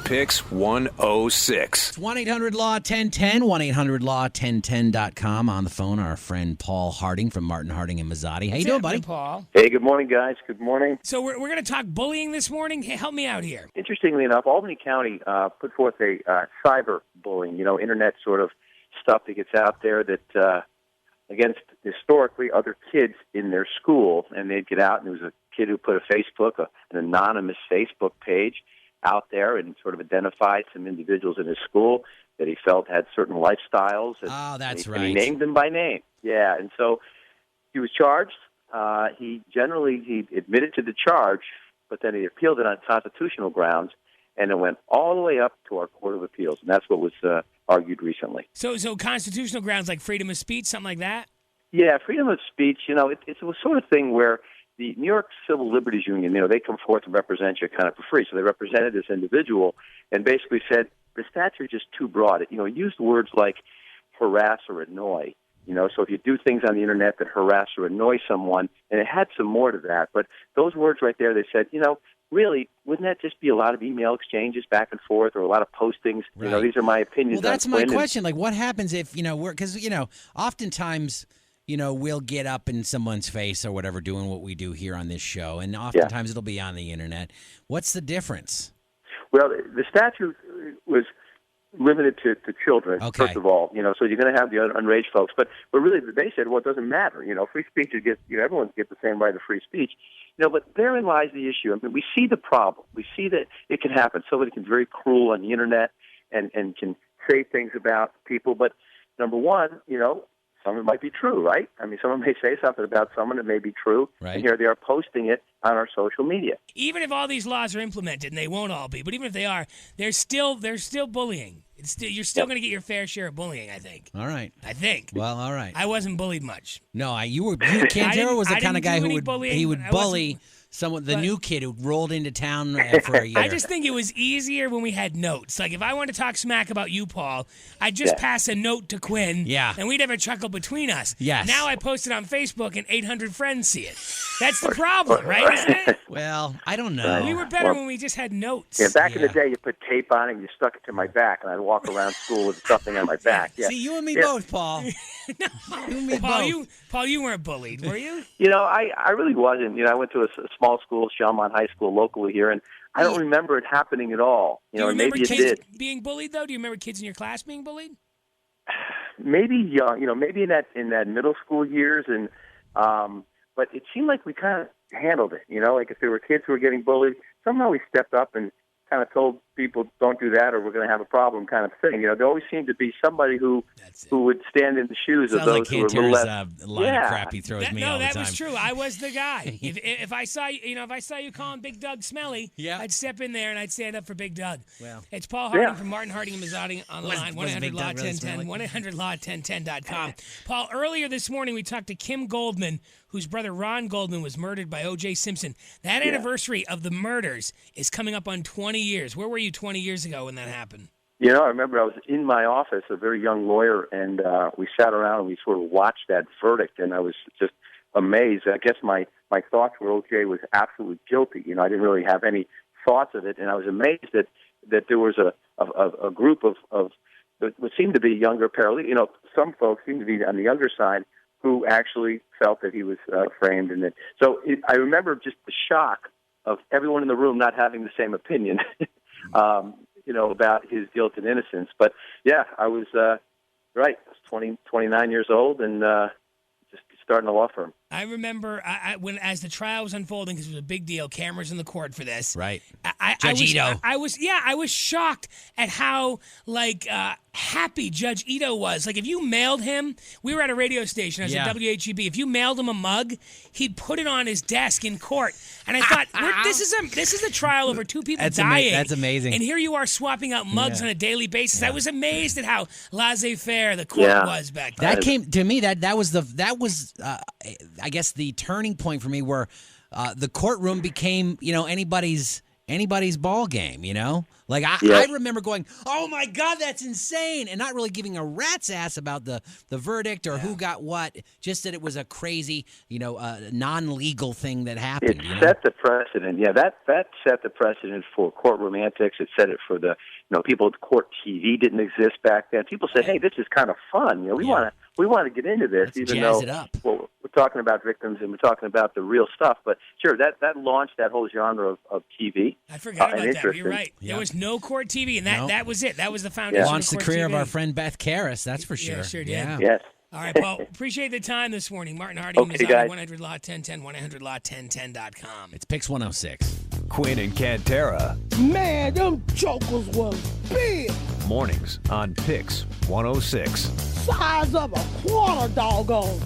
PYX 106. It's 1-800-LAW-1010, 1-800-LAW-1010.com. On the phone, our friend Paul Harding from Martin Harding and Mazzotti. How you doing, buddy? Paul. Hey, good morning, guys. Good morning. So we're going to talk bullying this morning. Hey, help me out here. Interestingly enough, Albany County put forth a cyberbullying, internet sort of stuff that gets out there that against historically other kids in their school. And they'd get out, and there was a kid who put an anonymous Facebook page out there and sort of identified some individuals in his school that he felt had certain lifestyles. And And he named them by name. Yeah, and so he was charged. He admitted to the charge, but then he appealed it on constitutional grounds, and it went all the way up to our Court of Appeals, and that's what was argued recently. So constitutional grounds like freedom of speech, something like that? Yeah, freedom of speech, it's a sort of thing where the New York Civil Liberties Union, they come forth and represent you kind of for free. So they represented this individual and basically said the statute is just too broad. It used words like harass or annoy. So if you do things on the internet that harass or annoy someone, and it had some more to that, but those words right there, they said, really, wouldn't that just be a lot of email exchanges back and forth or a lot of postings? Right. These are my opinions. Well, that's on my Quinn. question. Like, what happens if, because, oftentimes, we'll get up in someone's face or whatever doing what we do here on this show, and oftentimes it'll be on the internet. What's the difference? Well, the statute was limited to children, Okay. first of all, so you're going to have the underage folks. But really, they said, well, it doesn't matter. Free speech, everyone gets the same right of free speech. But therein lies the issue. I mean, we see the problem. We see that it can happen. Somebody can be very cruel on the internet and can say things about people. But number one, some of it might be true, right? I mean, someone may say something about someone that may be true, Right. and here they are posting it on our social media. Even if all these laws are implemented, and they won't all be, but even if they are, they're still bullying. You're still going to get your fair share of bullying, I think. All right. I think. Well, all right. I wasn't bullied much. No, Cantero was the I kind of didn't guy do who any would bullying, he would but I bully the but- new kid who rolled into town for a year. I just think it was easier when we had notes. Like, if I wanted to talk smack about you, Paul, I'd just pass a note to Quinn, Yeah. and we'd have a chuckle between us. Yes. Now I post it on Facebook, and 800 friends see it. That's the problem, right, isn't it? Well, I don't know. We were better when we just had notes. Yeah, back in the day, you put tape on it and you stuck it to my back, and I'd walk around school with something on my back. Yeah. See, you and me both, Paul. You and me both. Paul, you weren't bullied, were you? I really wasn't. I went to a small school, Shelmont High School, locally here, and I don't remember it happening at all. Do you And remember maybe it kids did. being bullied, though? Do you remember kids in your class being bullied? Maybe young, maybe in that middle school years, and but it seemed like we kind of handled it. Like if there were kids who were getting bullied, somehow we stepped up and kind of told people, don't do that or we're going to have a problem kind of thing. There always seemed to be somebody who would stand in the shoes of those who were a little less. line of crap he throws me all the time. No, that was true. I was the guy. if I saw you calling Big Doug smelly, I'd step in there and I'd stand up for Big Doug. Well, it's Paul Harding from Martin Harding and Mazzotti on the line. 1-800-LAW-1010, 1-800-LAW-1010.com. Paul, earlier this morning we talked to Kim Goldman, whose brother Ron Goldman was murdered by O.J. Simpson. That anniversary of the murders is coming up on 20 years. Where were you 20 years ago when that happened? I remember I was in my office, a very young lawyer, and we sat around and we sort of watched that verdict, and I was just amazed. I guess my thoughts were O.J. was absolutely guilty. I didn't really have any thoughts of it, and I was amazed that there was a group of what seemed to be younger paralegals. Some folks seemed to be on the younger side who actually felt that he was framed. I remember just the shock of everyone in the room not having the same opinion, about his guilt and innocence. But, yeah, I was right. I was 29 years old and just starting a law firm. I remember as the trial was unfolding, because it was a big deal, cameras in the court for this. Right. Judge Ito. I was shocked at how happy Judge Ito was. Like, if you mailed him, we were at a radio station, I was at WHEB. If you mailed him a mug, he'd put it on his desk in court. And I thought, this is a trial over two people dying. That's amazing. And here you are swapping out mugs on a daily basis. I was amazed at how laissez-faire the court was back then. That came to me. That was I guess the turning point for me, where the courtroom became anybody's anybody's ball game, you know? Like, I remember going, oh, my God, that's insane, and not really giving a rat's ass about the verdict or who got what, just that it was a crazy, non-legal thing that happened. It set the precedent. Yeah, that set the precedent for courtroom antics. It set it for the, people, court TV didn't exist back then. People said, hey, this is kind of fun. We want to get into this, Let's even jazz though it up. Well, we're talking about victims and we're talking about the real stuff. But sure, that launched that whole genre of TV. I forgot about that. You're right. Yeah. There was no court TV, and that was it. That was the foundation. Launched of the career TV. of our friend Beth Karras, that's for sure. Yeah, sure did. Yeah. Yes. All right, Paul. Appreciate the time this morning. Martin Hardy, Okay, guys. 1-800-LAW-1010, 1-800-LAW-1010.com. It's PYX 106. Quinn and Cantera. Man, them jokers was big. Mornings on PYX 106. Size of a quarter, doggone.